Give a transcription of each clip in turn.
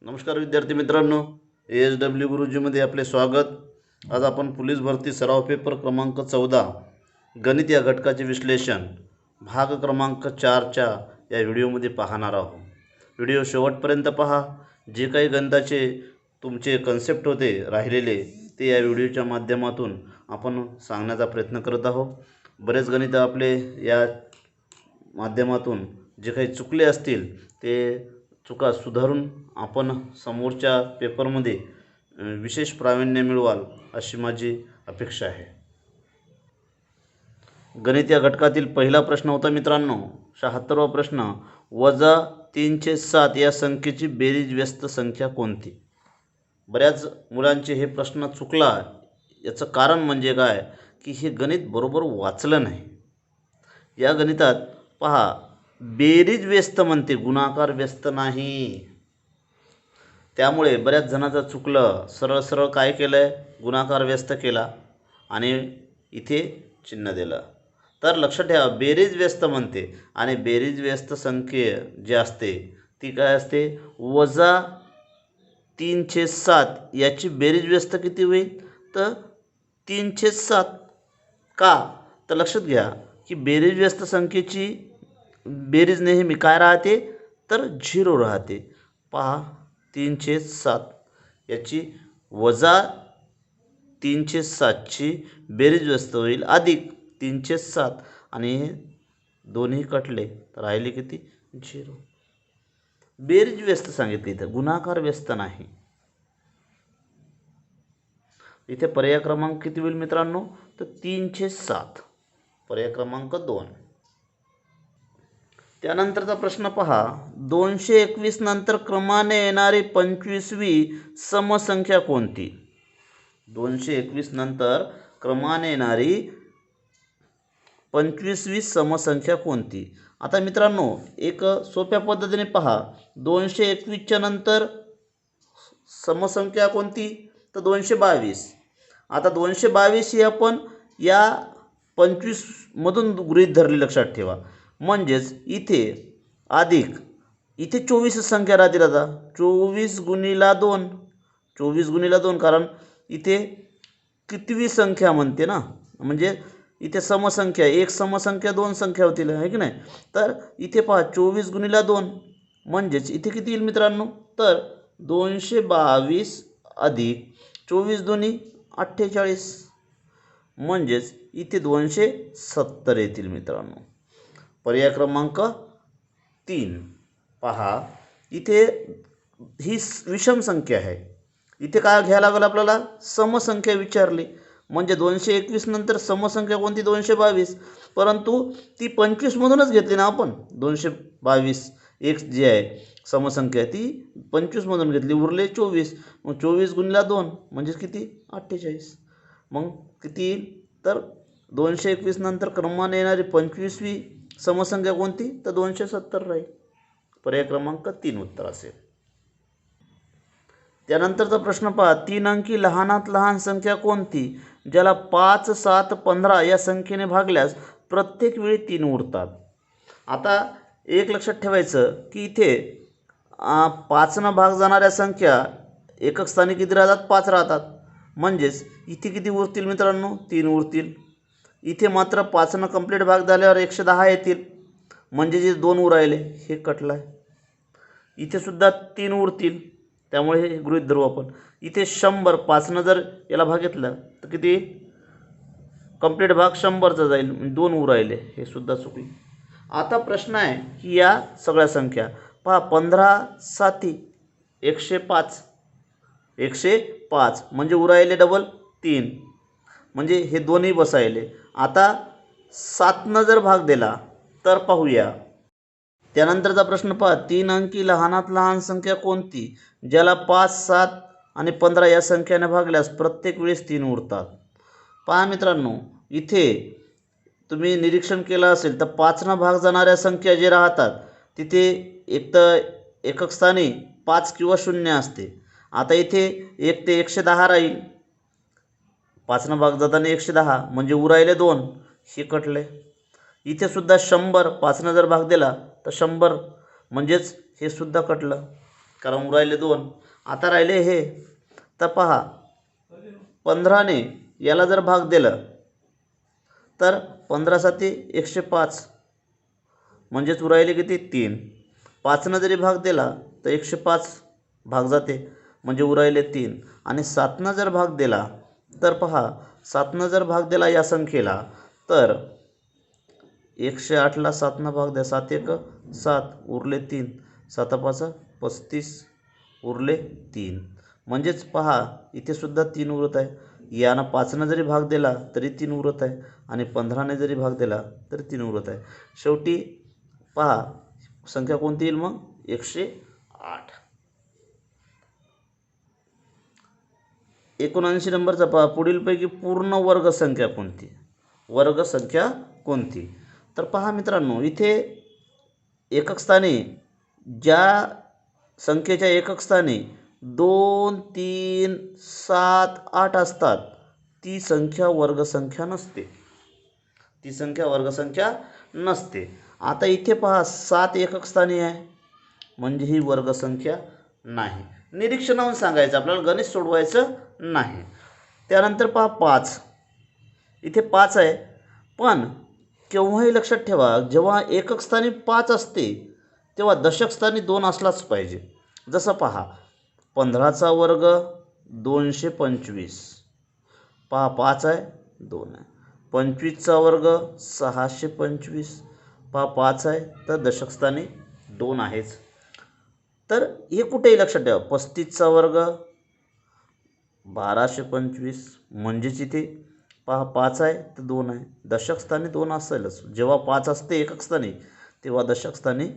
नमस्कार विद्यार्थी मित्रांनो, ASW गुरुजीमध्ये आपले स्वागत. आज आपण पोलीस भरती सराव पेपर क्रमांक 14 गणित या घटकाचे विश्लेषण भाग क्रमांक 4च्या या व्हिडिओमध्ये पाहणार आहोत. व्हिडिओ शेवटपर्यंत पहा. जे काही गणिताचे तुमचे कन्सेप्ट होते राहिलेले ते या व्हिडिओच्या माध्यमातून आपण सांगण्याचा प्रयत्न करत आहोत. बरेच गणित आपले या माध्यमातून जे काही चुकले असतील ते चुका सुधारून आपण समोरच्या पेपरमध्ये विशेष प्रावीण्य मिळवाल अशी माझी अपेक्षा आहे. गणित या घटकातील पहिला प्रश्न होता मित्रांनो, 76वा प्रश्न. -3/7 या संख्येची बेरीज व्यस्त संख्या कोणती? बऱ्याच मुलांचे हे प्रश्न चुकला. याचं कारण म्हणजे काय की हे गणित बरोबर वाचलं नाही. या गणितात पहा, बेरीज व्यस्त म्हणते, गुणाकार व्यस्त नाही. त्यामुळे बऱ्याच जणांचं चुकलं. सरळ सरळ काय केलं आहे, गुणाकार व्यस्त केला आणि इथे चिन्ह दिलं. तर लक्षात ठेवा, बेरीज व्यस्त म्हणते आणि बेरीज व्यस्त संख्या जी असते ती काय असते, -3/7 याची बेरीज व्यस्त किती होईल, तर 3/7. का, तर लक्षात घ्या की बेरीज व्यस्त संख्येची बेरीज नेहमी काय राहते, तर 0 राहते. पहा, 3/7 याची -3/7ची बेरीज व्यस्त होईल अधिक 3/7 आणि हे दोन्ही कटले तर राहिले किती, 0. बेरीज व्यस्त सांगितली, इथं गुणाकार व्यस्त नाही. इथे पर्याय क्रमांक किती होईल मित्रांनो, तर 3/7, पर्याय क्रमांक 2. त्यानंतरचा प्रश्न पहा, 221 नंतर क्रमाने येणारी 25वी समसंख्या कोणती? 221 नंतर क्रमाने येणारी 25वी समसंख्या कोणती? आता मित्रांनो, एक सोप्या पद्धतीने पहा, 221च्या नंतर समसंख्या कोणती, तर 222. आता 222 ही आपण या 25 मधून गृहीत धरली, लक्षात ठेवा. म्हणजेच इथे अधिक इथे 24 संख्या राहतील. आता 24 गुणिला 2, 24 गुणिला 2, कारण इथे कितवी संख्या म्हणते ना, म्हणजे इथे समसंख्या, एक समसंख्या 2 संख्या होतील, आहे की नाही. तर इथे पहा 24 गुणिला 2 म्हणजेच इथे किती येईल मित्रांनो, तर 222 अधिक 24 दोन्ही 48, म्हणजेच इथे 270 येतील मित्रांनो. पर्याय क्रमांक 3 पहा, इथे ही विषम संख्या आहे. इथे काय घ्यायला लागलं आपल्याला, समसंख्या विचारली. म्हणजे 221 नंतर समसंख्या कोणती, 222, परंतु ती 25 मधूनच घेतली ना आपण. 222 एक जी आहे समसंख्या ती 25 मधून घेतली, उरले 24. मग 24 गुणिला 2 म्हणजे किती, 48. मग किती, तर 221 नंतर क्रमाने येणारी 25वी समसंख्या कोणती, तर 270 राहील. पर्याय क्रमांक 3 उत्तर असेल. त्यानंतरचा प्रश्न पहा, 3 अंकी लहानात लहान संख्या कोणती ज्याला 5, 7, 15 या संख्येने भागल्यास प्रत्येक वेळी 3 उरतात? आता एक लक्षात ठेवायचं की इथे 5 भाग जाणाऱ्या संख्या एकक स्थानी किती राहतात, 5 राहतात. म्हणजेच इथे किती उरतील मित्रांनो, 3 उरतील. इथे मात्र 5 कंप्लीट भाग झाल्यावर 110 येतील, म्हणजे जे 2 उरायले हे कटलं आहे. इथे सुद्धा 3 उरतील, त्यामुळे हे गृहीत धरू आपण. इथे 100, 5 जर याला भाग घेतला तर किती, कंप्लीट भाग 100चा जाईल, 2 उरायले, हे सुद्धा चुकले. आता प्रश्न आहे की या सगळ्या संख्या पहा, 15 7 105, 105 म्हणजे उरायले डबल 3, म्हणजे हे दोन्ही बसायले. आता 7 जर भाग दिला तर पाहूया. त्यानंतरचा प्रश्न पहा, 3 अंकी लहानात लहान संख्या कोणती ज्याला 5, 7 आणि 15 या संख्येने भागल्यास प्रत्येक वेळेस 3 उरतात? पहा मित्रांनो, इथे तुम्ही निरीक्षण केलं असेल तर 5 भाग जाणाऱ्या संख्या जे राहतात तिथे एक तर एकक स्थानी 5 किंवा 0 असते. आता इथे 1 ते 110 राहील, 5 भाग जाताना 110 म्हणजे उरायले 2, हे कटले. इथे सुद्धा 100, 5 जर भाग दिला तर 100, म्हणजेच हे सुद्धा कटलं. कारण उरायले 2. आता राहिले हे, तर पहा 15ने याला जर भाग दिलं तर 15 साती 105, म्हणजेच उरायले किती 3. 5नं जरी भाग दिला तर 105 भाग जाते, म्हणजे उरायले 3. आणि 7नं जर भाग दिला तर पहा 7नं जर भाग दिला या संख्येला तर 108ला 7नं भाग द्या, 7 1 7, उरले 3, 7 5 35, उरले 3. म्हणजेच पहा इथे सुद्धा 3 उरत आहे. यानं 5नं जरी भाग दिला तरी 3 उरत आहे आणि 15ने जरी भाग दिला तरी 3 उरत आहे. शेवटी पहा संख्या कोणती येईल मग 108. 79 नंबरचा पहा, पुढीलपैकी पूर्ण वर्ग संख्या कोणती? वर्ग संख्या कोणती? तर पहा मित्रांनो, इथे एकक स्थानी ज्या संख्येच्या एकक स्थानी 2 3 7 8 असतात ती संख्या वर्गसंख्या नसते. ती संख्या वर्गसंख्या नसते. आता इथे पहा 7 एकक स्थानी आहे, म्हणजे ही वर्गसंख्या नाही. निरीक्षणावरून सांगायचं, आपल्याला गणित सोडवायचं नाही. त्यानंतर पहा 5, इथे 5 आहे, पण केव्हाही लक्षात ठेवा जेव्हा एकक स्थानी 5 असते तेव्हा दशक स्थानी 2 असलाच पाहिजे. जसं पहा 15चा वर्ग 225, पहा 5 आहे 2 आहे. 25चा वर्ग 625, पहा 5 आहे तर दशक स्थानी 2 आहेच. तर हे कुठेही लक्षात ठेवा. 35चा वर्ग 1225, म्हणजेच इथे पहा 5 आहे तर 2 आहे, दशक स्थानी 2 असेलच. जेव्हा 5 असते एकक स्थानी तेव्हा दशक स्थानी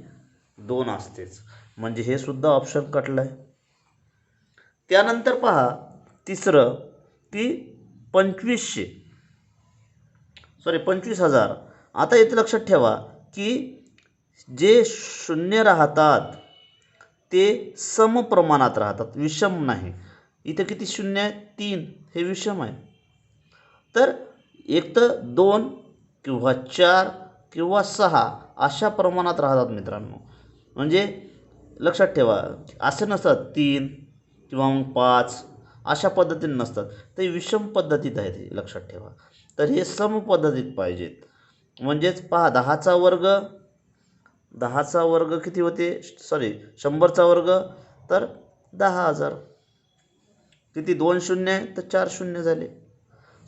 2 असतेच, म्हणजे हे सुद्धा ऑप्शन कटलं आहे. त्यानंतर पहा तिसरं की 25,000. आता इथे लक्षात ठेवा की जे शून्य राहतात ते समप्रमाणात राहतात, विषम नाही. इथे किती शून्य आहे 3, हे विषम आहे. तर एक तर 2 किंवा 4 किंवा 6 अशा प्रमाणात राहतात मित्रांनो. म्हणजे लक्षात ठेवा असं नसतात 3 किंवा मग 5 अशा पद्धतीने नसतात, ते विषम पद्धतीत आहे, ते लक्षात ठेवा. तर हे सम पद्धतीत पाहिजेत. म्हणजेच पहा 10चा वर्ग किती होते, 100चा वर्ग तर 10,000, किती 2 शून्य आहे तर 4 शून्य झाले.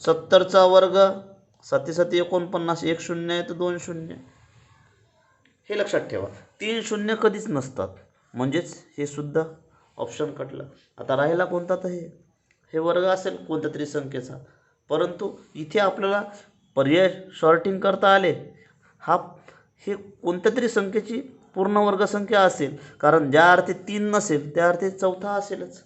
70चा वर्ग 7 7 49, 1 शून्य आहे तर 2 शून्य. हे लक्षात ठेवा 3 शून्य कधीच नसतात, म्हणजेच हे सुद्धा ऑप्शन कटलं. आता राहिला कोणता, तर हे वर्ग असेल कोणत्या तरी संख्येचा, परंतु इथे आपल्याला पर्याय शॉर्टिंग करता आले. हे कोणत्या तरी संख्येची पूर्ण वर्गसंख्या असेल, कारण ज्या अर्थी 3 नसेल त्या अर्थी चौथा असेलच.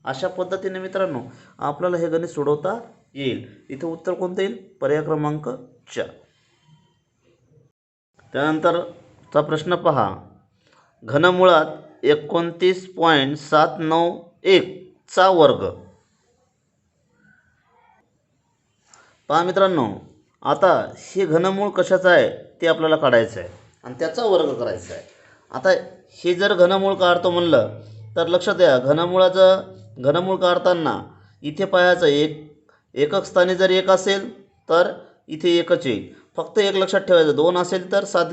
अशा पद्धतीने मित्रांनो आपल्याला हे गणित सोडवता येईल. इथे उत्तर कोणतं येईल, पर्याय क्रमांक 4. त्यानंतरचा प्रश्न पहा, घनमुळात 29.791 चा वर्ग. पहा मित्रांनो, आता हे घनमूळ कशाचं आहे ते आपल्याला काढायचं आहे आणि त्याचा वर्ग करायचा आहे. आता हे जर घनमूळ काढतो म्हणलं तर लक्षात या, घनमूळ काढताना इथे पाहायचं एकक स्थानी जर 1 असेल तर इथे 1च येईल. फक्त एक लक्षात ठेवायचं, 2 असेल तर 7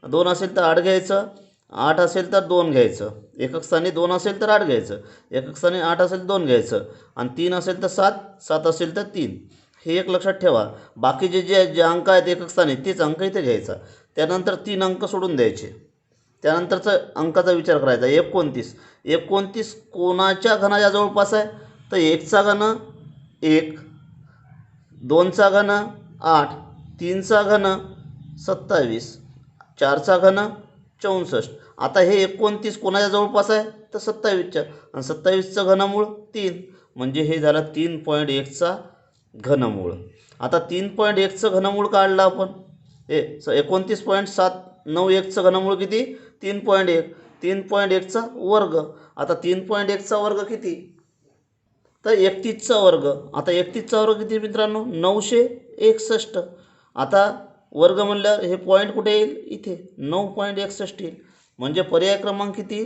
2 असेल तर 8 घ्यायचं, 8 असेल तर 2 घ्यायचं. एकक स्थानी 2 असेल तर 8 घ्यायचं, एकक स्थानी 8 असेल तर 2 घ्यायचं, आणि 3 असेल तर 7, 7 असेल तर 3. हे एक लक्षात ठेवा. बाकीचे जे अंक आहेत एकक स्थानी तेच अंक इथे घ्यायचा. त्यानंतर 3 अंक सोडून द्यायचे. त्यानंतरचा अंकाचा विचार करायचा. 29 कोणाच्या घनाच्या जवळपास आहे, तर 1चा घन 1, 2चा घन 8, 3चा घन 27, 4चा घन 64. आता हे 29 कोणाच्या जवळपास आहे, तर 27च्या, आणि 27चं घनमूळ 3, म्हणजे हे झालं 3.1चा घनमूळ. आता 3.1चं घनमूळ काढलं आपण. 29.791चं घनमूळ किती, 3.1. 3.1चा वर्ग. आता 3.1चा वर्ग किती, तर 31चा वर्ग. आता 31चा वर्ग किती मित्रांनो, 961. आता वर्ग म्हणल्यावर हे पॉईंट कुठे येईल, इथे 9.61 येईल. म्हणजे पर्याय क्रमांक किती,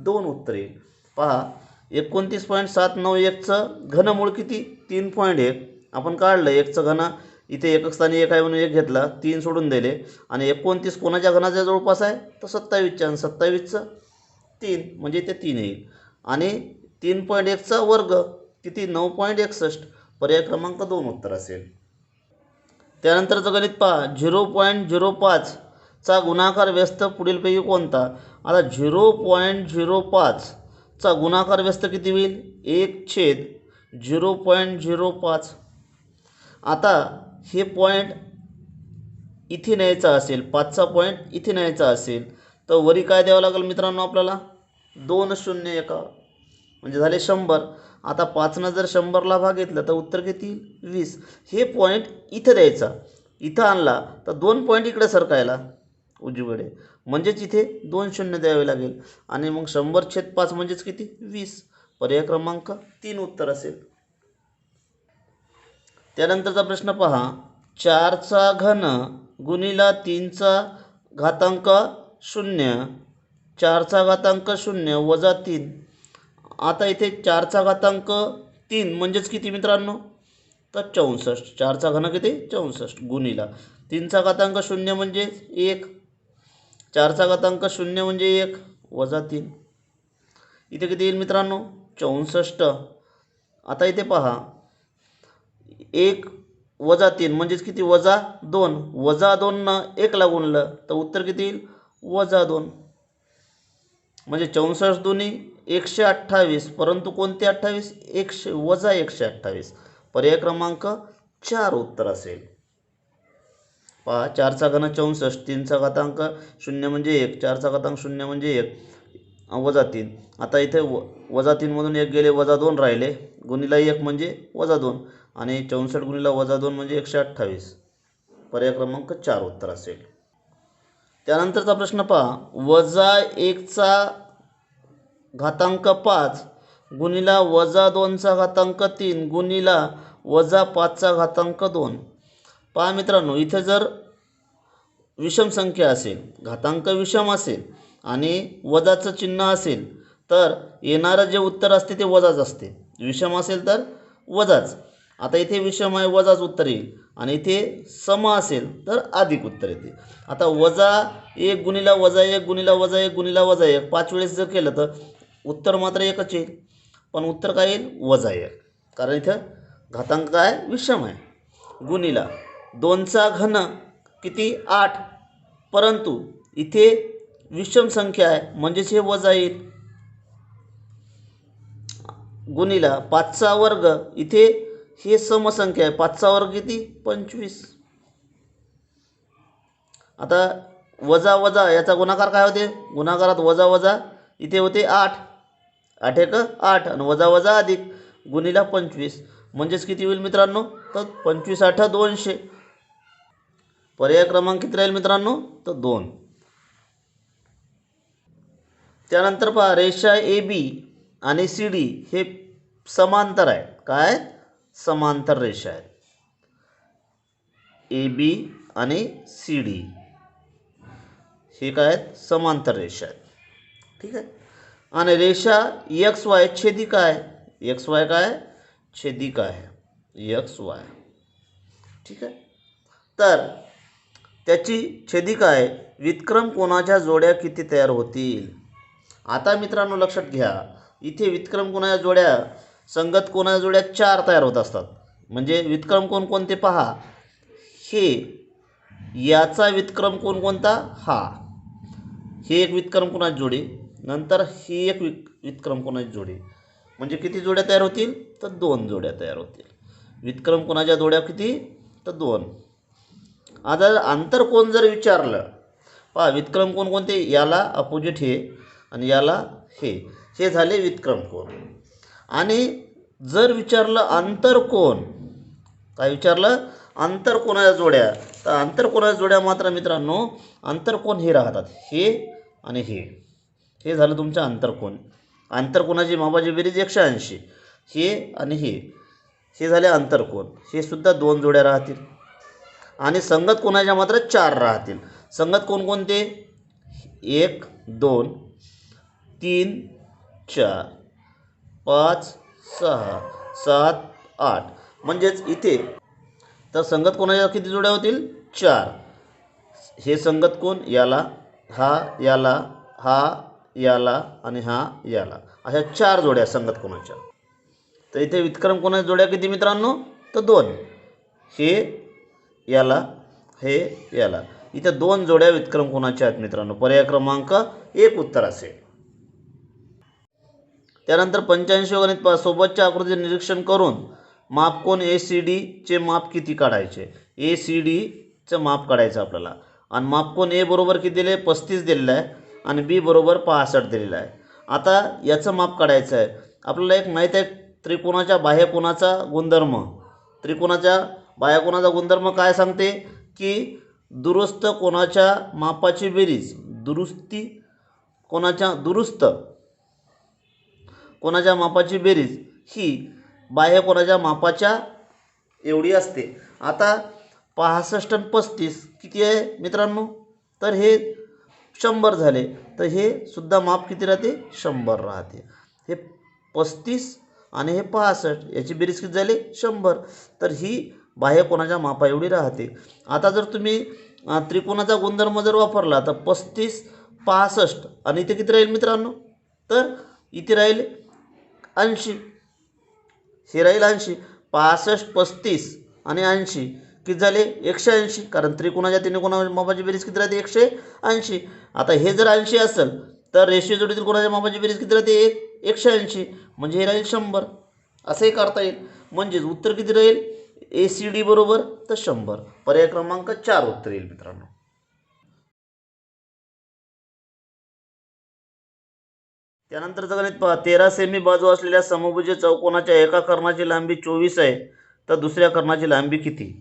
2 उत्तर येईल. पहा 29.791चं घनमूळ किती 3.1. आपण काढलं 1चं घन, इथे एकक स्थानी 1 आहे म्हणून 1 घेतला, 3 सोडून दिले. आणि 29 कोणाच्या घनाच्या जवळपास आहे तर 27च्या, आणि 27चं 3 म्हणजे इथे 3 येईल. आणि 3.1चा वर्ग किती 9.61. पर्याय क्रमांक 2 उत्तर असेल. त्यानंतरचं गणित पहा 0.05चा गुणाकार व्यस्त पुढीलपैकी कोणता. आता 0.05चा गुणाकार व्यस्त किती होईल 1/0.05. आता हे पॉईंट इथे न्यायचा असेल, 5चा पॉईंट इथे न्यायचा असेल तर वरी काय द्यावं लागेल मित्रांनो आपल्याला 2 0 1 म्हणजे झाले 100. आता 5नं जर 100ला भाग घेतला तर उत्तर किती 20. हे पॉईंट इथं द्यायचा, इथं आणला तर 2 पॉईंट इकडे सरकायला उजवीकडे, म्हणजेच इथे 2 शून्य द्यावे लागेल. आणि मग 100/5 म्हणजेच किती 20. पर्याय क्रमांक 3 उत्तर असेल. त्यानंतरचा प्रश्न पहा 4चा घन गुणिला 3चा घातांक 0, 4चा घातांक 0 वजा 3. आता इथे 4चा घातांक 3 म्हणजेच किती मित्रांनो तर 64. 4चा घन किती 64 गुणिला 3चा घातांक 0 म्हणजे 1, 4चा घातांक 0 म्हणजे 1 वजा 3. इथे किती येईल मित्रांनो 64. आता इथे पहा 1 वजा 3 म्हणजेच किती वजा 2. वजा 2नं 1ला गुणलं तर उत्तर किती येईल वजा 2. म्हणजे 64 दुनी 128. परंतु कोणते 28 100 वजा 128. पर्याय क्रमांक 4 उत्तर असेल. पहा 4चा घन 64, 3चा घातांक 0 म्हणजे 1, 4चा घातांक 0 म्हणजे 1 वजा 3. आता इथे वजा 3मधून 1 गेले वजा 2 राहिले, गुणिला 1 म्हणजे वजा 2, आणि 64 गुणिला वजा 2 म्हणजे 128. पर्याय क्रमांक 4 उत्तर असेल. त्यानंतरचा प्रश्न पहा वजा 1चा घातांक 5 गुणिला वजा 2चा घातांक 3 गुणिला वजा 5चा घातांक 2. पहा मित्रांनो इथे जर विषम संख्या असेल, घातांक विषम असेल आणि वजाचं चिन्ह असेल तर येणारं जे उत्तर असते ते वजाच असते. विषम असेल तर वजाच. आता इथे विषम आहे वजाच उत्तर येईल, आणि इथे सम असेल तर अधिक उत्तर येते. आता वजा 1 गुणिला वजा 1 गुणिला वजा 1 गुणिला वजा 1 5 वेळेस जर केलं तर उत्तर मात्र एकच येईल, पण उत्तर काय येईल वजा 1, कारण इथं घातांक काय विषम आहे. गुणिला 2चा घन किती 8, परंतु इथे विषम संख्या आहे म्हणजेच हे वजा येईल. गुणिला 5चा वर्ग, इथे हे समसंख्या आहे, 5चा वर्ग किती 25. आता वजा वजा याचा गुणाकार काय होते, गुणाकारात वजा वजा इथे होते 8, 8 1 8 आणि वजा वजा अधिक गुणिला 25 म्हणजेच किती होईल मित्रांनो तर 25 8 200. पर्याय क्रमांक किती राहील मित्रांनो तर 2. त्यानंतर पहा रेषा ए बी आणि सी डी हे समांतर आहे. काय समांतर रेषा आहेत ए बी आणि सी डी हे काय आहेत समांतर रेषा आहेत. ठीक आहे. आणि रेषा एक्स वाय छेदिका आहे. एक्स वाय काय छेदिका आहे एक्स वाय. ठीक आहे. तर त्याची छेदिका आहे व्युत्क्रम कोनाच्या जोड्या किती तयार होतील. आता मित्रांनो लक्षात घ्या इथे व्युत्क्रम कोनाच्या जोड्या संगत कोनाच्या जोड्या 4 तयार होत असतात. म्हणजे व्युत्क्रम कोण कोणते पहा, हे याचा व्युत्क्रम कोण कोणता हा, हे एक व्युत्क्रम कोनाची जोडी, नंतर ही एक व्युत्क्रम कोनाची जोडी. म्हणजे किती जोड्या तयार होतील तर 2 जोड्या तयार होतील. व्युत्क्रम कोनाच्या जोड्या किती तर 2. आता अंतर कोण जर विचारलं पहा व्युत्क्रम कोण कोणते, याला अपोजिट हे आणि याला हे झाले व्युत्क्रम कोण. आणि जर विचारलं आंतरकोन, काय विचारलं आंतरकोनाच्या जोड्या, तर आंतरकोनाच्या जोड्या मात्र मित्रांनो आंतरकोन हे राहतात हे आणि हे झालं तुमचं आंतरकोन. आंतरकोनाची मापाची बेरीज 180, हे आणि हे झाले आंतरकोन. हे सुद्धा 2 जोड्या राहतील. आणि संगत कोनाच्या मात्र 4 राहतील. संगत कोण कोणते 1 2 3 4 5 6 7 8 म्हणजेच इथे तर संगत कोणाच्या किती जोड्या होतील 4. हे संगत कोण याला, हा याला, हा याला आणि हा याला, अशा 4 जोड्या संगत कोणाच्या. तर इथे व्युत्क्रम कोणाच्या जोड्या किती मित्रांनो, तर 2. हे याला, हे याला, इथे 2 जोड्या व्युत्क्रम कोणाच्या आहेत मित्रांनो. पर्याय क्रमांक 1 उत्तर असेल. त्यानंतर 85 गणित पहा. सोबतच्या आकृती निरीक्षण करून मापकोन ACD चे माप किती काढायचे. ACD चं माप काढायचं आपल्याला. आणि मापकोन A बरोबर किती दिले 35 दिलेला आहे आणि B बरोबर 65 दिलेला आहे. आता याचं माप काढायचं आहे आपल्याला. एक माहीत आहे त्रिकोणाच्या बाह्यकोनाचा गुणधर्म. त्रिकोणाच्या बाह्यकोनाचा गुणधर्म काय सांगते की दुरुस्त कोणाच्या मापाची बेरीज, दुरुस्त कोणाच्या मापाची बेरीज ही बाह्य कोणाच्या मापाच्या एवढी असते. आता 65 आणि 35 किती आहे मित्रांनो, तर हे 100 झाले. तर हे सुद्धा माप किती राहते 100 राहते. हे 35 आणि हे 65 याची बेरीज किती झाली 100. तर ही बाह्य कोणाच्या मापा एवढी राहते. आता जर तुम्ही त्रिकोणाचा गुणधर्म जर वापरला तर 35 65 आणि इथे किती राहील मित्रांनो, तर इथे राहील 80. हे राहील 80. 65 35 आणि 80 किती झाले 180. कारण त्रिकोणाच्या तिन्ही कोणाच्या मापाची बेरीज किती राहते 180. आता हे जर 80 असेल तर रेषीय जोडीतील कोणाच्या मापाची बेरीज किती राहते 180. म्हणजे हे राहील 100. असंही करता येईल. म्हणजेच उत्तर किती राहील ACD बरोबर तर 100. पर्याय क्रमांक 4 उत्तर येईल मित्रांनो. त्यानंतरचं गणित पहा. 13 सेमी बाजू असलेल्या समभुज चौकोनाच्या एका कर्णाची लांबी 24 आहे तर दुसऱ्या कर्णाची लांबी किती.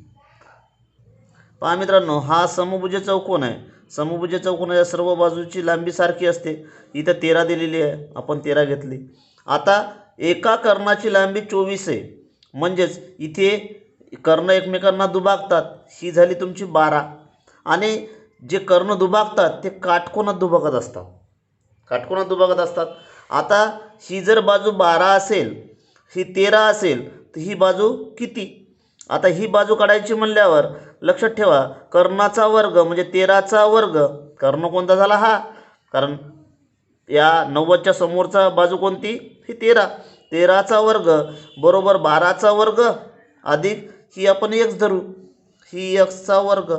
पहा मित्रांनो, हा समभुज चौकोन आहे. समभुज चौकोनाच्या सर्व बाजूची लांबी सारखी असते. इथं 13 दिलेली आहे, आपण 13 घेतली. आता एका कर्णाची लांबी 24 आहे म्हणजेच इथे कर्ण एकमेकांना दुभागतात. ही झाली तुमची 12 आणि जे कर्ण दुभागतात ते काटकोनात दुभागत असतात. आता ही जर बाजू 12 असेल, ही 13 असेल तर ही बाजू किती. आता ही बाजू काढायची म्हणल्यावर लक्षात ठेवा कर्णाचा वर्ग म्हणजे 13चा वर्ग. कर्ण कोणता झाला हा, कारण या 90च्या समोरचा बाजू कोणती ही 13. 13चा वर्ग बरोबर 12चा वर्ग अधिक ही आपण x धरू, ही xचा वर्ग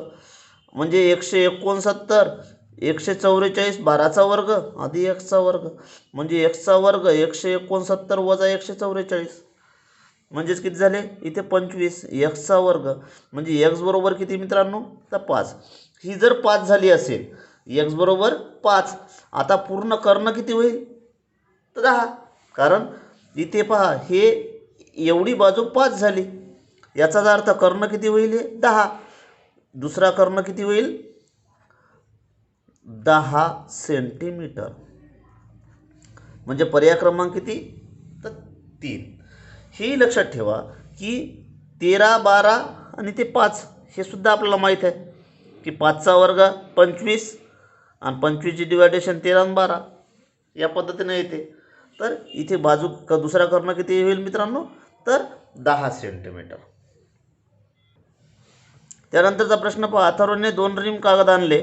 म्हणजे 169. 144 12चा वर्ग अधिक xचा वर्ग म्हणजे xचा वर्ग 169 वजा 144 म्हणजेच किती झाले इथे 25. xचा वर्ग म्हणजे x बरोबर किती मित्रांनो तर 5. ही जर 5 झाली असेल, x बरोबर 5. आता पूर्ण कर्ण किती होईल तर 10. कारण इथे पहा हे एवढी बाजू 5 झाली, याचा अर्थ कर्ण किती होईल 10. दुसरा कर्ण किती होईल 10 सेंटीमीटर. म्हणजे पर्याय क्रमांक किती तर 3. हे लक्षात ठेवा की 13 12 आणि ते 5 हे सुद्धा आपल्याला माहीत आहे की 5चा वर्ग 25 आणि 25ची डिवायडेशन 13 आणि 12 या पद्धतीने येते. तर इथे बाजू दुसरा कर्ण किती होईल मित्रांनो तर 10 सेंटीमीटर. त्यानंतरचा प्रश्न पहा. अथर्वने 2 रिम कागद आणले,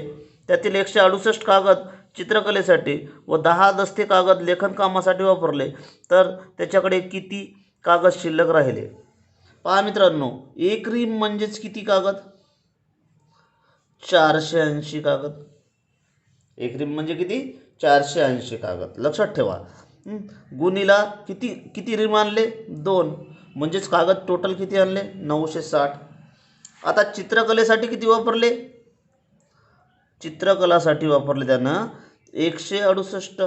त्यातील 168 कागद चित्रकलेसाठी व 10 दस्ते कागद लेखन कामासाठी वापरले, तर त्याच्याकडे किती कागद शिल्लक राहिले. पहा मित्रांनो, 1 रिम म्हणजेच किती कागद 480 कागद. 1 रिम म्हणजे किती 480 कागद. लक्षात ठेवा. गुणीला किती रिम आणले 2 म्हणजेच कागद टोटल किती आणले 960. आता चित्रकलेसाठी किती वापरले, चित्रकलासाठी वापरले त्यानं 168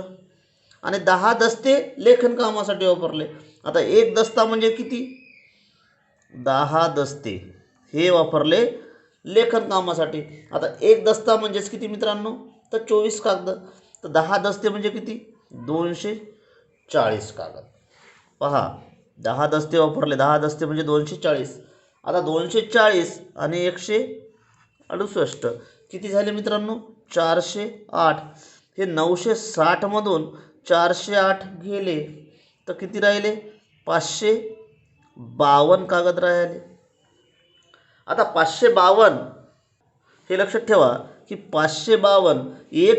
आणि 10 दस्ते लेखन कामासाठी वापरले. आता एक दस्ता म्हणजे किती 10 दस्ते हे वापरले लेखन कामासाठी. आता एक दस्ता म्हणजेच किती मित्रांनो तर 24 कागद. तर 10 दस्ते म्हणजे किती 240 कागद. पहा 10 दस्ते वापरले, 10 दस्ते म्हणजे 240. आता 240 आणि 168 किती झाले मित्रांनो 408. हे 960मधून 408 गेले तर किती राहिले? 552 कागद राहिले. आता 552 हे लक्षात ठेवा की 552 एक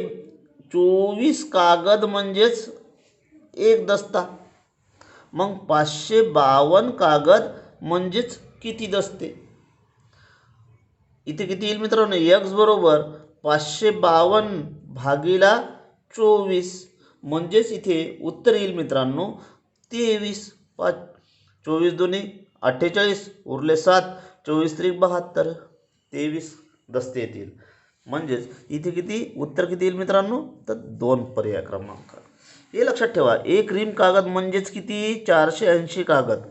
24 कागद म्हणजेच एक दस्ता. मग 552 कागद म्हणजेच किती दस्ते? इथे किती येईल मित्रांनो? x बरोबर 552 भागीला 24 म्हणजेच इथे उत्तर येईल मित्रांनो 23. 24 दुनी 48 उरले 7, 24 त्रिक 72, 23 दस्ते येतील. म्हणजेच इथे किती उत्तर किती येईल मित्रांनो? तर 2 पर्याय क्रमांक. हे लक्षात ठेवा. एक रिम कागद म्हणजेच किती? 480 कागद.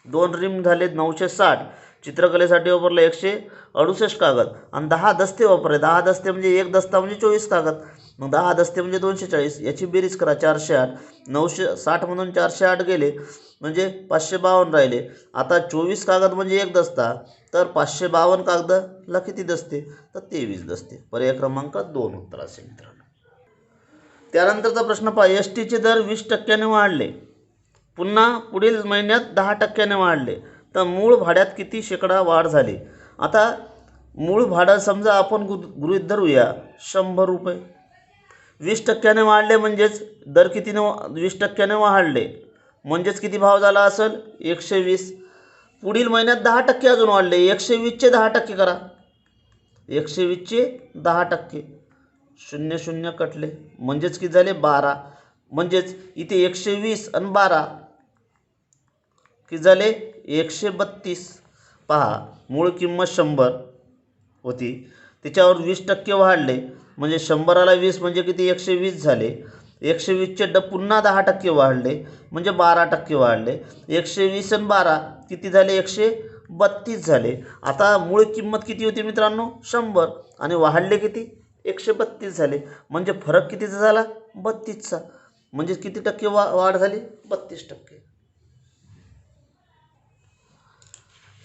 2 रिम झाले 960. चित्रकलेसाठी वापरले 168 कागद आणि 10 दस्ते वापरले. 10 दस्ते म्हणजे एक दस्ता म्हणजे 24 कागद. मग 10 दस्ते म्हणजे 240. याची बेरीज करा. 408. 960मधून 408 गेले म्हणजे 552 राहिले. आता 24 कागद म्हणजे एक दस्ता, तर 552 कागदला किती दस्ते? तर 23 दस्ते. पर्याय क्रमांक 2 उत्तर असेल मित्रांनो. त्यानंतरचा प्रश्न पहा. एस टीचे दर 20% वाढले, पुन्हा पुढील महिन्यात 10% वाढले, तर मूळ भाड्यात किती शेकडा वाढ झाली? आता मूळ भाडं समजा आपण गृहीत धरूया 100 रुपये. 20% वाढले म्हणजेच दर कितीने 20% वाढले म्हणजेच किती भाव झाला असेल? 120. पुढील महिन्यात 10% अजून वाढले. 120चे 10% करा. 120चे 10%. 0 0 कटले म्हणजेच किती झाले? 12. म्हणजेच इथे 120 आणि 12 किती झाले? 132. पहा, मूळ किंमत 100 होती, त्याच्यावर 20% वाढले म्हणजे 100ला 20 म्हणजे किती? 120 झाले. 120चे पुन्हा 10% वाढले म्हणजे 12% वाढले. 120 आणि 12 किती झाले? 132 झाले. आता मूळ किंमत किती होती मित्रांनो? 100 आणि वाढले किती? 132 झाले. म्हणजे फरक कितीचा झाला? 32चा. म्हणजे किती टक्के वाढ झाली? 32%.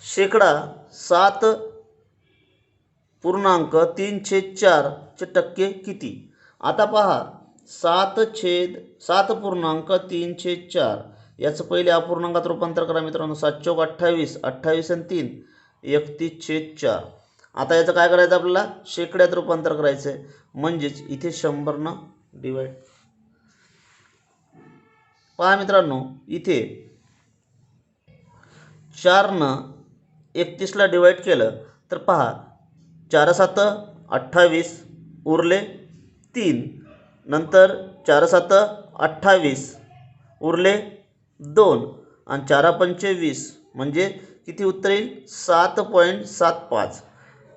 शेकडा 7.34 चे टक्के किती? आता पहा, 7.3/4 याचं पहिले अपूर्णांकात रूपांतर करा मित्रांनो. 7 चौक 28, 28 आणि 3 31/4. आता याचं काय करायचं? आपल्याला शेकड्यात रूपांतर करायचं आहे. म्हणजेच इथे 100 डिवाइड. पहा मित्रांनो, इथे 4 31ला डिवाइड केलं तर पहा, 4 7 28 उरले 3, नंतर 4 7 28 उरले 2 आणि 4 5 20 म्हणजे किती उत्तर येईल? 7.75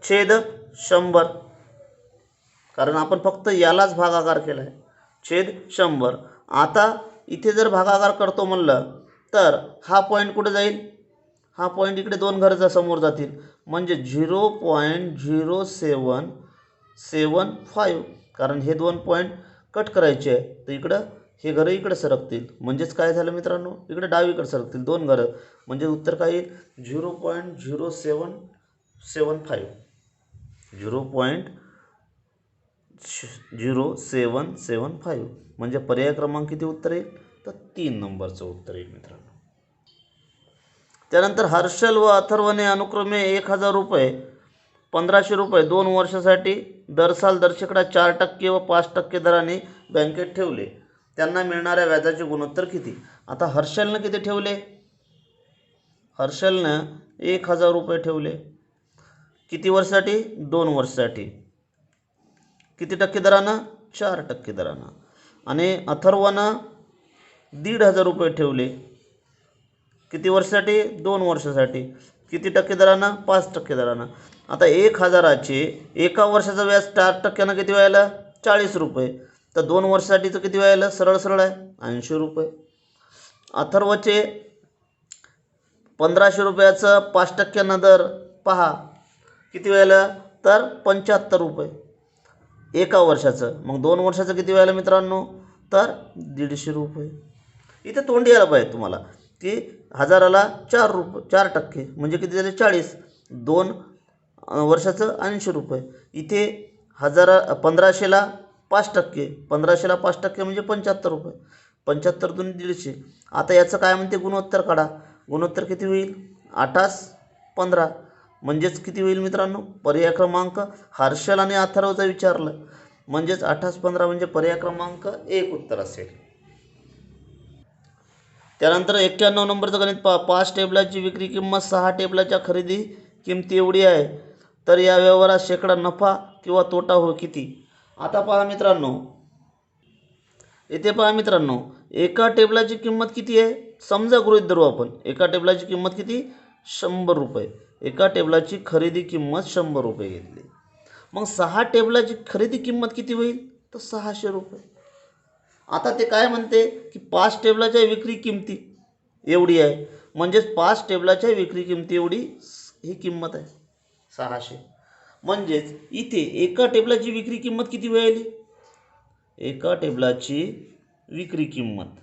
छेद 100. कारण आपण फक्त यालाच भागाकार केला आहे. छेद 100. आता इथे जर भागाकार करतो म्हणलं तर हा पॉईंट कुठे जाईल? हा पॉईंट इकडे 2 घरच्या समोर जातील म्हणजे 0.0775. कारण हे 2 पॉईंट कट करायचे आहे तर इकडं हे घरं इकडे सरकतील. म्हणजेच काय झालं मित्रांनो? इकडे डावीकडे सरकतील 2 घरं. म्हणजे उत्तर काय येईल? 0.0775. 0.0775 म्हणजे पर्याय क्रमांक किती उत्तर येईल? तर 3 नंबरचं उत्तर येईल मित्रांनो. त्यानंतर हर्षल व अथर्वने अनुक्रमे 1000 रुपये, 1500 रुपये 2 वर्षासाठी दरसाल दरशेकडा 4% व 5% दराने बँकेत ठेवले. त्यांना मिळणाऱ्या व्याजाचे गुणोत्तर किती? आता हर्षलनं किती ठेवले? हर्षलनं 1000 रुपये ठेवले. किती वर्षासाठी? 2 वर्षासाठी. किती टक्के दरानं? 4% दरानं. आणि अथर्वनं 1500 रुपये ठेवले. किती वर्षासाठी? 2 वर्षासाठी. किती टक्के दरानं? 5% दरानं. आता 1000चे एका वर्षाचं व्याज 4%नं किती व्हायला? 40 रुपये. तर 2 वर्षासाठीचं किती व्हायला? सरळ सरळ आहे 80 रुपये. अथर्वचे 1500 रुपयाचं 5%नं दर पहा किती व्हायला? तर 75 रुपये एका वर्षाचं. मग 2 वर्षाचं किती व्हायला मित्रांनो? तर 150 रुपये. इथे तोंडी यायला पाहिजे तुम्हाला की 1000ला 4% म्हणजे किती झाले? 40. 2 वर्षाचं 80 रुपये. इथे 1500ला 5%, 1500ला 5% म्हणजे 75 रुपये, 75 दून 150. आता याचं काय म्हणते गुणोत्तर काढा. गुणोत्तर किती होईल? 8-15 म्हणजेच किती होईल मित्रांनो? पर्याय क्रमांक हर्षल आणि अथर्वचं विचारलं म्हणजेच 8-15 म्हणजे पर्याय क्रमांक 1 उत्तर असेल. त्यानंतर 91 नंबरचं गणित पहा. 5 टेबलाची विक्री किंमत 6 टेबलाच्या खरेदी किमती एवढी आहे, तर या व्यवहारात शेकडा नफा किंवा तोटा हो किती? आता पहा मित्रांनो, इथे पहा मित्रांनो, एका टेबलाची किंमत किती आहे? समजा गृहीत धरू आपण एका टेबलाची किंमत किती? 100 रुपये. एका टेबलाची खरेदी किंमत 100 रुपये घेतली. मग 6 टेबलाची खरेदी किंमत किती होईल? तर 600 रुपये. आता ते काय म्हणते की 5 टेबलाच्या विक्री किमती एवढी आहे, म्हणजेच 5 टेबलाच्या विक्री किमती एवढी ही किंमत आहे 600. म्हणजेच इथे एका टेबलाची विक्री किंमत किती व्हायली? एका टेबलाची विक्री किंमत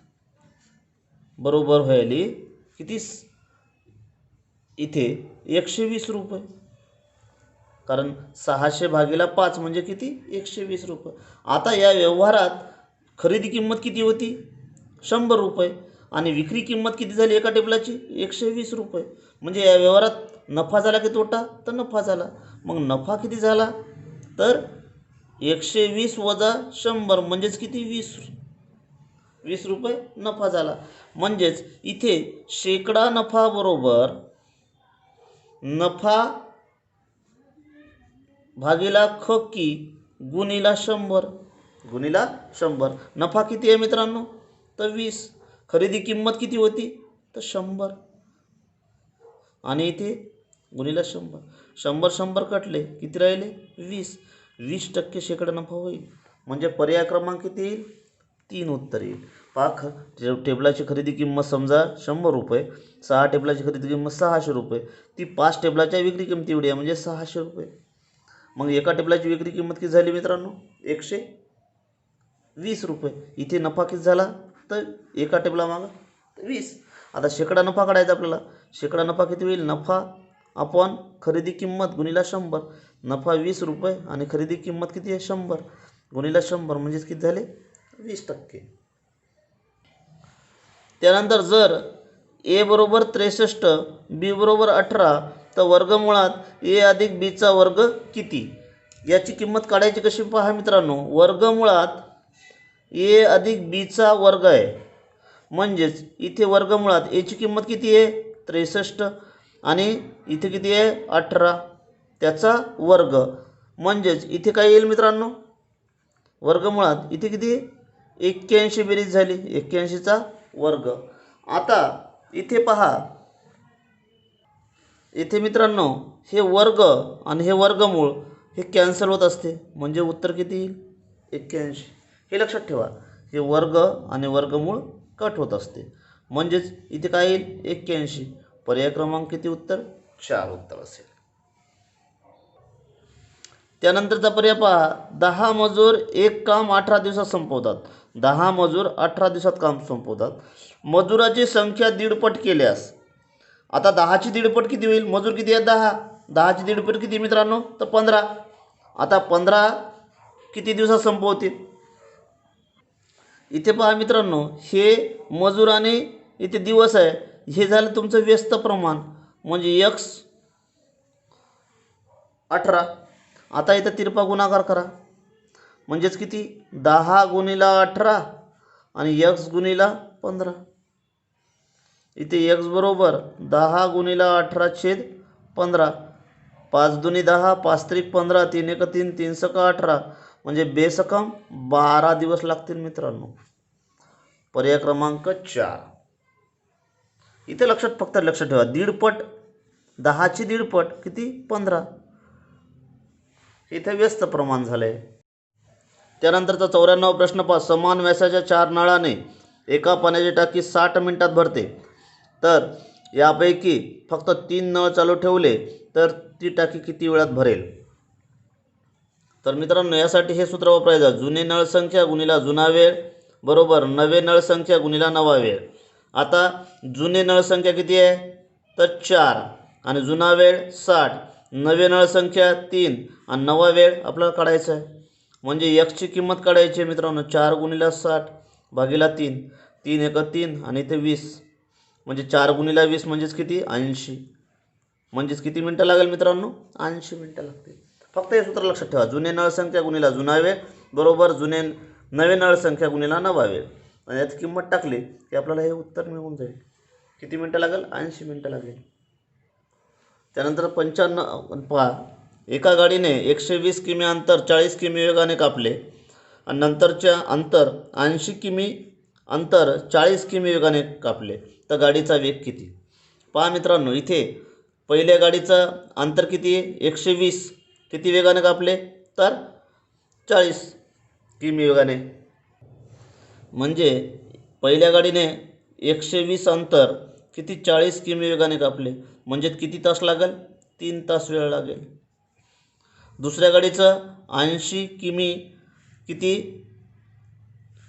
बरोबर व्हायली किती? इथे 120 रुपये, कारण 600 भागीला 5 म्हणजे किती? 120 रुपये. आता या व्यवहारात खरेदी किंमत किती होती? 100 रुपये आणि विक्री किंमत किती झाली एका टेबलाची? 120 रुपये. म्हणजे या व्यवहारात नफा झाला की तोटा? तर नफा झाला. मग नफा किती झाला? तर 120 वजा 100 म्हणजेच किती? 20 रुपये नफा झाला. म्हणजेच इथे शेकडा नफा बरोबर नफा भागीला खकी गुणीला 100. गुणीला 100. नफा किती आहे मित्रांनो? तर 20. खरेदी किंमत किती होती? तर 100 आणि इथे गुणीला 100. 100 कटले किती राहिले? 20. 20% शेकडा नफा होईल. म्हणजे पर्याय क्रमांक किती येईल? 3 उत्तर येईल. पहा, टेबलाची खरेदी किंमत समजा 100 रुपये, 6 टेबलाची खरेदी किंमत 600 रुपये, ती 5 टेबलाच्या विक्री किंमती एवढी आहे म्हणजे 600 रुपये. मग एका टेबलाची विक्री किंमत किती झाली मित्रांनो? 120 रुपये. इथे नफा किती झाला? तर एका टेबला मागं 20. आता शेकडा नफा काढायचा आपल्याला. शेकडा नफा किती होईल? नफा आपण खरेदी किंमत गुणीला 100. नफा 20 रुपये आणि खरेदी किंमत किती आहे? 100 गुणीला 100 म्हणजेच किती झाले? 20%. त्यानंतर जर ए बरोबर 63, बी बरोबर 18, तर वर्गमुळात ए अधिक बीचा वर्ग किती? याची किंमत काढायची कशी पहा मित्रांनो. वर्गमुळात ए अधिक बीचा वर्ग आहे, म्हणजेच इथे वर्गमुळात एची किंमत किती आहे? 63 आणि इथे किती आहे? 18, त्याचा वर्ग. म्हणजेच इथे काय येईल मित्रांनो? वर्गमुळात इथे किती? 81 बेरीज झाली, 81चा वर्ग. आता इथे पहा, इथे मित्रांनो हे वर्ग आणि हे वर्गमूळ हे कॅन्सल होत असते, म्हणजे उत्तर किती येईल? 81. हे लक्षात ठेवा, हे वर्ग आणि वर्गमूळ कट होत असते, म्हणजेच इथे काय येईल? 81. पर्याय क्रमांक किती उत्तर? 4 उत्तर असेल. त्यानंतरचा पर्याय पहा. 10 मजूर एक काम 18 दिवसात संपवतात. 10 मजूर 18 दिवसात काम संपवतात. मजुराची संख्या दीडपट केल्यास, आता 10ची दीडपट किती होईल? मजूर किती आहे? 10. 10ची दीडपट किती मित्रांनो? तर 15. आता 15 किती दिवसात संपवतील? इथे पहा मित्रांनो, हे मजूर आणि इथे दिवस आहे, हे झालं तुमचं व्यस्त प्रमाण, म्हणजे x 18. आता इथं तिरपा गुणाकार करा, म्हणजेच किती? 10 गुणीला 18 आणि x गुणीला 15. इथे x बरोबर 10 गुणीला 18/15. 5 दुनी 10, 5 त्रिक 15, 3 एक 3, 3 सका 18, म्हणजे बेसकम 12 दिवस लागतील मित्रांनो. पर्याय क्रमांक 4. इथे फक्त लक्षात ठेवा, दीडपट 10ची दीडपट किती? 15. इथे व्यस्त प्रमाण झाले. त्यानंतरचा 94 प्रश्न पहा. समान व्यासाच्या 4 नळाने एका पाण्याची टाकी 60 मिनिटात भरते, तर यापैकी फक्त 3 नळ चालू ठेवले तर ती टाकी किती वेळात भरेल? तर मित्रांनो यासाठी हे सूत्र वापरायचं, जुने नळ संख्या गुणिला जुना वेळ बरोबर नवे नळ संख्या गुणिला नवा वेळ. आता जुने नळ संख्या किती आहे? तर 4 आणि जुना वेळ 60. नवे नळ संख्या 3 आणि नवा वेळ आपल्याला काढायचा आहे, म्हणजे एक्सची किंमत काढायची आहे मित्रांनो. 4 गुणिले 60 भागिले 3, 3 एक 3 आणि इथे 20, म्हणजे 4 गुणिले 20 म्हणजेच किती 80. म्हणजेच किती मिनटं लागेल मित्रांनो 80 मिनटं लागतील. फक्त हे सूत्र लक्षात ठेवा. जुने नळ संख्या गुणिला जुना वेग बरोबर जुने नवे नळ संख्या गुणिला नवा वेग, आणि याची किंमत टाकली की आपल्याला हे उत्तर मिळून जाईल. किती मिनटं लागेल 80 मिनटं लागेल. त्यानंतर 95 पहा. एका गाडीने 120 किमी अंतर 40 किमी वेगाने कापले आणि नंतरच्या अंतर 80 किमी अंतर 40 किमी वेगाने कापले, तर गाडीचा वेग किती? पहा मित्रांनो, इथे पहिल्या गाडीचं अंतर किती आहे 120, किती वेगाने कापले तर 40 किमी वेगाने. म्हणजे पहिल्या गाडीने 120 अंतर किती 40 किमी वेगाने कापले, म्हणजे किती तास लागेल 3 तास वेळ लागेल. दुसऱ्या गाडीचं 80 किमी किती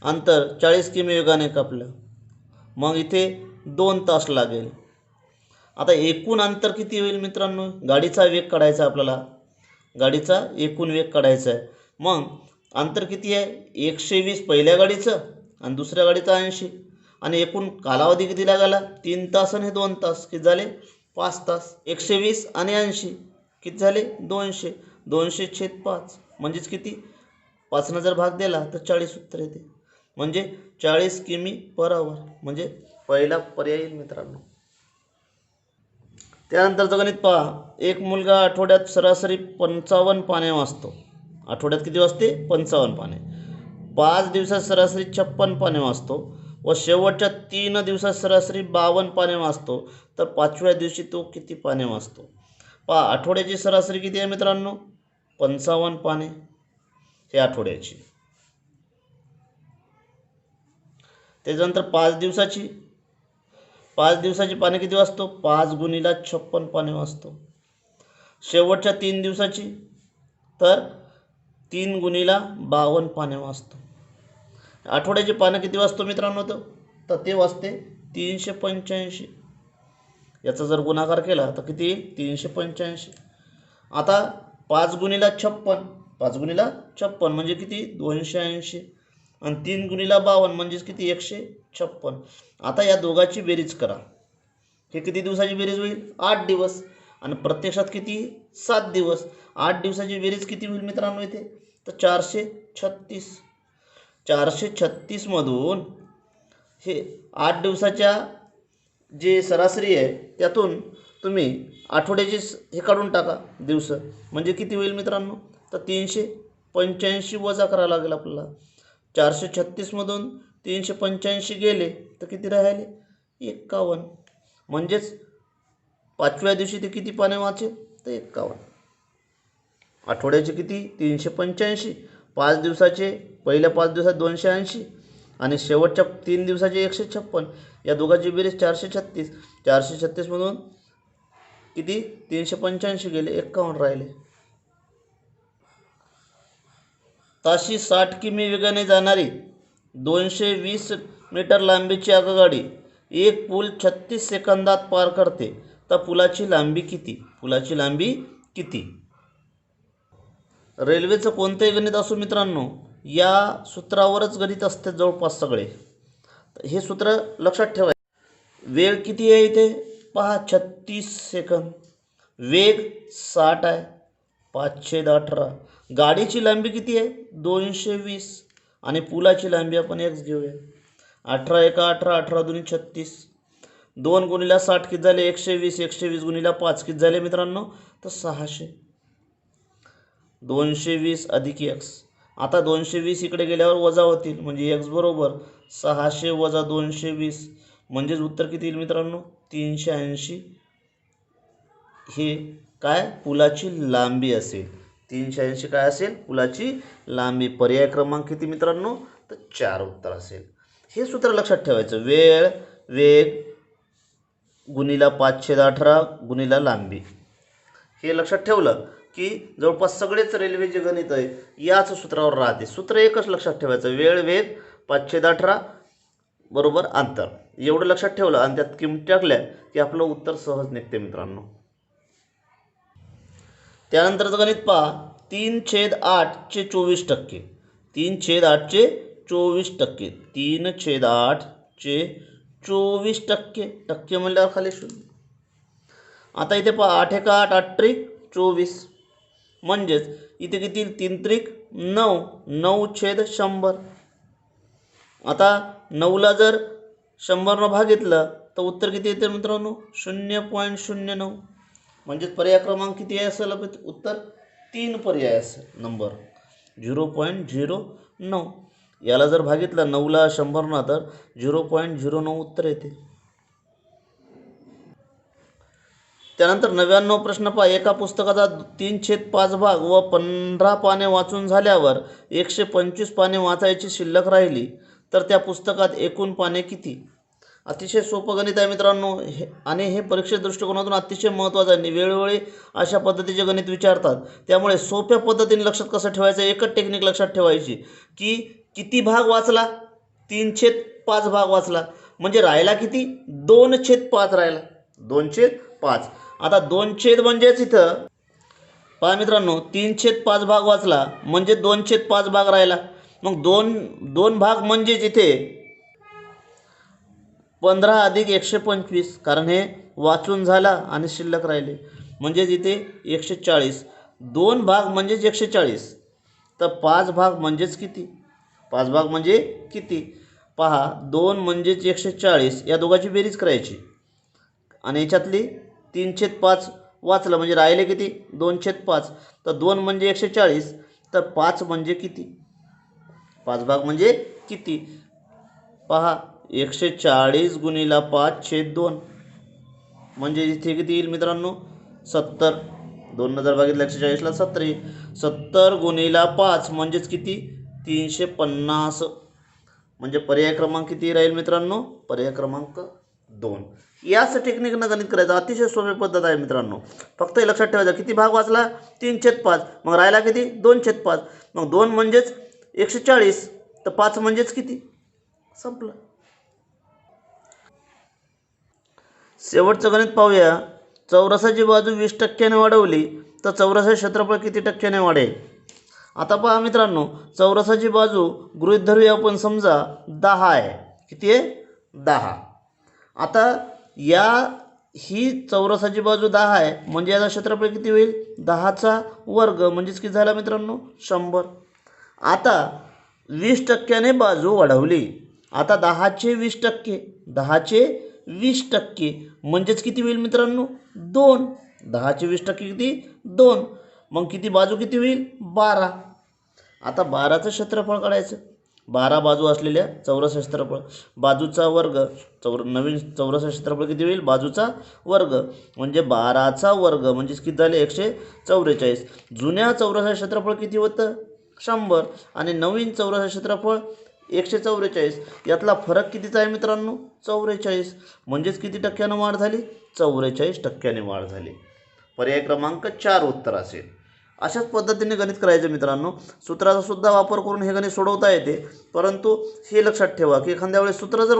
अंतर 40 किमी वेगाने कापलं, मग इथे 2 तास लागेल. आता एकूण अंतर किती होईल मित्रांनो? गाडीचा वेग काढायचा आपल्याला, गाडीचा एकूण वेग काढायचा आहे. मग अंतर किती आहे 120 पहिल्या गाडीचं आणि दुसऱ्या गाडीचं 80, आणि एकूण कालावधी किती लागला 3 तास आणि 2 तास, किती झाले 5 तास. 120 आणि 80 किती झाले 200, 200/5 म्हणजेच किती 5 जर भाग दिला तर 40 उत्तर येते. म्हणजे 40 किमी पर आवर, म्हणजे पहिला पर्याय येईल मित्रांनो. त्यानंतरचं गणित पहा. एक मुलगा आठवड्यात सरासरी 55 पाने वाचतो. आठवड्यात किती वाजते 55 पाने. 5 दिवसात सरासरी 56 पाने वाचतो व शेवटच्या 3 दिवसात सरासरी 52 पाने वाचतो, तर 5व्या दिवशी तो किती पाने वाचतो? पहा, आठवड्याची सरासरी किती आहे मित्रांनो 55 पाने हे आठवड्याची. त्याच्यानंतर 5 दिवसाची पाने किती वाचतो 5 गुणिले 56 पाने वाचतो. शेवटच्या 3 दिवसाची तर 3 गुणिले 52 पाने वाचतो. आठवड्याची पानं किती वाचतो मित्रांनो तर ते वाचते 385. याचा जर गुणाकार केला तर किती 385. आता 5 गुणिले 56 म्हणजे किती 280, आणि 3 गुणिले 52 म्हणजेच किती 156. आता या दोघांची बेरीज करा. हे किती दिवसाची बेरीज होईल 8 दिवस, आणि प्रत्यक्षात किती 7 दिवस. 8 दिवसाची बेरीज किती होईल मित्रांनो इथे तर 436. 436 मधून हे 8 दिवसाच्या जे सरासरी आहे त्यातून तुम्ही आठवड्याची हे काढून टाका दिवस, म्हणजे किती होईल मित्रांनो तर 385 वजा करावं लागेल आपल्याला. 436 मधून 385 गेले तर किती राहिले 51. म्हणजेच 5व्या दिवशी ते किती पाने वाचेल तर 51. आठवड्याचे किती 385, 5 दिवसाचे पहिल्या 5 दिवसात 280 आणि शेवटच्या 3 दिवसाचे 156. या दोघांची बेरीज 436. 436 मधून किती 385 गेले 51 राहिले. ताशी 60 किमी वेगाने जाणारी 220 मीटर लांबीची आगगाडी एक पूल 36 सेकंदात पार करते, तर पुलाची लांबी किती? रेल्वेचं कोणतंही गणित असो मित्रांनो, या सूत्रावरच गणित असते जवळपास सगळे. हे सूत्र लक्षात ठेवा. वेळ किती आहे इथे पहा 36 सेकंद, वेग 60 आहे 518. गाडीची लांबी किती आहे 220, आणि पुलाची लांबी आपण x घेऊया. 18 एक 18, 18 दुनी 36. 2 गुणिले 60 किती झाले 120, 120 गुणिले 5 किती झाले मित्रांनो तर 600. 220 अधिक x. आता 220 इकडे गेल्यावर वजा होतील, म्हणजे x बरोबर 600 वजा 220, म्हणजेच उत्तर किती येईल मित्रांनो 380. हे काय पुलाची लांबी असेल. 380 काय असेल पुलाची लांबी. पर्याय क्रमांक किती मित्रांनो तर 4 उत्तर असेल. हे सूत्र लक्षात ठेवायचं. वेळ वेग गुणिला 518 गुणिला लांबी. हे लक्षात ठेवलं की जवळपास सगळेच रेल्वेचे गणित आहे याच सूत्रावर राहते. सूत्र एकच लक्षात ठेवायचं. वेळ वेग 518 बरोबर अंतर. एवढं लक्षात ठेवलं आणि त्यात किंमत टाकल्या की आपलं उत्तर सहज निघते मित्रांनो. त्यानंतरचं गणित पहा. 3/8 चे 24%, 3/8 चे 24%, 3/8 चे 24%, टक्के म्हणल्यावर खाली शून्य. आता इथे पहा 8 एका 8, 8 त्रिक 24, म्हणजेच इथे किती 3 त्रिक 9, 9/100. आता 9ला जर 100 भागितलं तर उत्तर किती येते मित्रांनो? 0.09. म्हणजेच पर्याय क्रमांक किती आहे असेल? उत्तर 3 पर्याय असेल नंबर 0.09. याला जर भागितलं 9ला 100 तर 0.09 उत्तर येते. त्यानंतर 99 प्रश्न पहा. एका पुस्तकाचा 3/5 भाग व 15 पाने वाचून झाल्यावर 125 पाने वाचायची शिल्लक राहिली तर त्या पुस्तकात एकूण पाने किती? अतिशय सोपं गणित आहे मित्रांनो आणि हे परीक्षे दृष्टिकोनातून अतिशय महत्त्वाचं आहे. वेळोवेळी अशा पद्धतीचे गणित विचारतात, त्यामुळे सोप्या पद्धतीने लक्षात कसं ठेवायचं, एकच टेक्निक लक्षात ठेवायची की किती भाग वाचला? 3/5 भाग वाचला, म्हणजे राहिला किती? 2/5 राहिला, 2/5. आता 2 म्हणजेच इथं पहा मित्रांनो 3/5 भाग वाचला म्हणजे 2/5 भाग राहिला. मग दोन भाग म्हणजेच इथे 15 अधिक 125, कारण हे वाचून झाला आणि शिल्लक राहिले, म्हणजेच इथे 140. 2 भाग म्हणजेच 140, तर 5 भाग म्हणजेच किती? 5 भाग म्हणजे किती? पहा 2 म्हणजेच 140, या दोघांची बेरीज करायची आणि याच्यातली 3/5 वाचलं म्हणजे राहिले किती? 2/5. तर 2 म्हणजे 140, तर 5 म्हणजे किती? 5 भाग म्हणजे किती? पहा 140 गुणिले 5/2, म्हणजे इथे किती येईल मित्रांनो? 70. 2 जर भागितलं 140ला 70 येईल. 70 गुणिले 5 म्हणजेच किती? 350. म्हणजे पर्याय क्रमांक किती राहील मित्रांनो? पर्याय क्रमांक 2. याच टेक्निकनं गणित करायचं, अतिशय सोपी पद्धत आहे मित्रांनो. फक्त हे लक्षात ठेवायचं किती भाग वाचला? 3/5. मग राहिला किती? 2/5. मग 2 म्हणजेच 140, तर 5 म्हणजेच किती? संपलं. शेवटचं गणित पाहूया. चौरसाची बाजू 20% वाढवली तर चौरसाचे क्षेत्रफळ किती टक्क्याने वाढेल? आता पहा मित्रांनो, चौरसाची बाजू गृहीत धरूया आपण, समजा 10 आहे. किती आहे? 10. आता ही चौरसाची बाजू 10 आहे, म्हणजे याचा क्षेत्रफळ किती होईल? 10चा वर्ग, म्हणजेच किती झाला मित्रांनो? 100. आता 20% बाजू वाढवली. आता 10चे 20%, 10चे 20%, म्हणजेच किती होईल मित्रांनो? 2. 10चे 20% किती? 2. मग किती बाजू किती होईल? 12. आता 12चं क्षेत्रफळ काढायचं. 12 बाजू असलेल्या चौरस क्षेत्रफळ, बाजूचा वर्ग, नवीन चौरस क्षेत्रफळ किती होईल? बाजूचा वर्ग, म्हणजे 12चा वर्ग, म्हणजेच किती झाले? 144. जुन्या चौरस क्षेत्रफळ किती होतं? 100, आणि नवीन चौरस क्षेत्रफळ 144. यातला फरक कितीचा आहे मित्रांनो? 44. म्हणजेच किती टक्क्यानं वाढ झाली? 44% वाढ झाली. पर्याय क्रमांक 4 उत्तर असेल. अशाच पद्धतीने गणित करायचं मित्रांनो. सूत्राचा सुद्धा वापर करून हे गणित सोडवता येते, परंतु हे लक्षात ठेवा की एखाद्या वेळेस सूत्र जर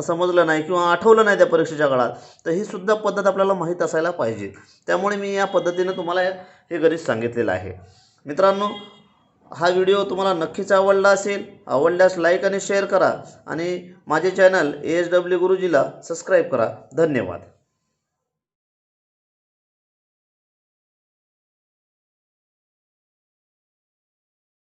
समजलं नाही किंवा आठवलं नाही त्या परीक्षेच्या काळात, तर ही सुद्धा पद्धत आपल्याला माहीत असायला पाहिजे. त्यामुळे मी या पद्धतीने तुम्हाला हे गणित सांगितलेलं आहे. मित्रांनो, हा व्हिडिओ तुम्हाला नक्कीच आवडला असेल. आवडल्यास लाईक आणि शेअर करा आणि माझे चॅनल ASW गुरुजीला सबस्क्राईब करा. धन्यवाद.